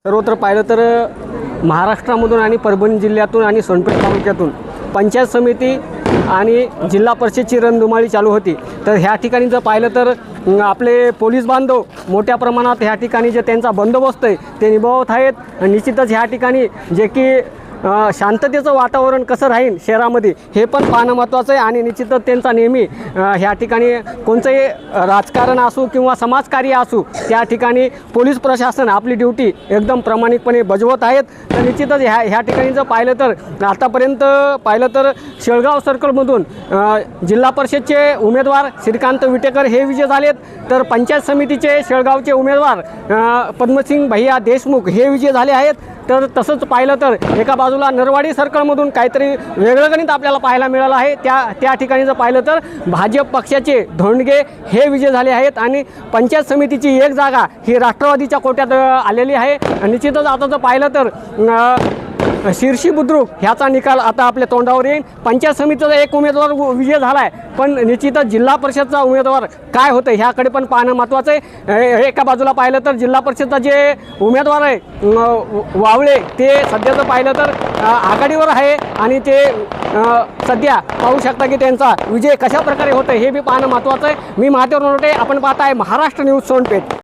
सर्वत्र पाहिलं तर महाराष्ट्रामधून आणि परभणी जिल्ह्यातून आणि सोनपेठ तालुक्यातून पंचायत समिती आणि जिल्हा परिषदची रणधुमाळी चालू होती। तर ह्या ठिकाणी जर पाहिलं तर आपले पोलीस बांधव मोठ्या प्रमाणात ह्या ठिकाणी जे त्यांचा बंदोबस्त आहे ते निभावत आहेत। निश्चितच ह्या ठिकाणी जे की शांततेचं वातावरण कसं राहील शहरामध्ये हे पण पाहणं महत्त्वाचं आहे। आणि निश्चितच त्यांचा नेहमी ह्या ठिकाणी कोणतंही राजकारण असो किंवा समाजकार्य असो त्या ठिकाणी पोलीस प्रशासन आपली ड्युटी एकदम प्रामाणिकपणे बजावत आहेत। तर निश्चितच ह्या ठिकाणी जर पाहिलं तर आतापर्यंत पाहिलं तर शेळगाव सर्कलमधून जिल्हा परिषदचे उमेदवार श्रीकांत विटेकर हे विजय झालेत। तर पंचायत समितीचे शेळगावचे उमेदवार पद्मसिंग भैया देशमुख हे विजय झाले आहेत। तर तसंच पाहिलं तर एका बाजूला नरवाडी सर्कलमधून काहीतरी वेगळं गणित आपल्याला पाहायला मिळालं आहे। त्या ठिकाणी जर पाहिलं तर भाजप पक्षाचे धोंडगे हे विजय झाले आहेत आणि पंचायत समितीची एक जागा ही राष्ट्रवादीच्या कोट्यात आलेली आहे। निश्चितच आता जर पाहिलं तर शिर्शी बुद्रुक ह्याचा निकाल आता आपल्या तोंडावर येईल। पंचायत समितीचा एक उमेदवार विजय झाला आहे, पण निश्चितच जिल्हा परिषदचा उमेदवार काय होतं ह्याकडे पण पाहणं महत्त्वाचं आहे। एका बाजूला पाहिलं तर जिल्हा परिषदचा जे उमेदवार आहे वावळे ते सध्याचं पाहिलं तर आघाडीवर आहे आणि ते सध्या पाहू शकता की त्यांचा विजय कशा प्रकारे होतं हे बी पाहणं महत्त्वाचं आहे। मी महादेव नोटे, आपण पाहताय महाराष्ट्र न्यूज सोनपेठ।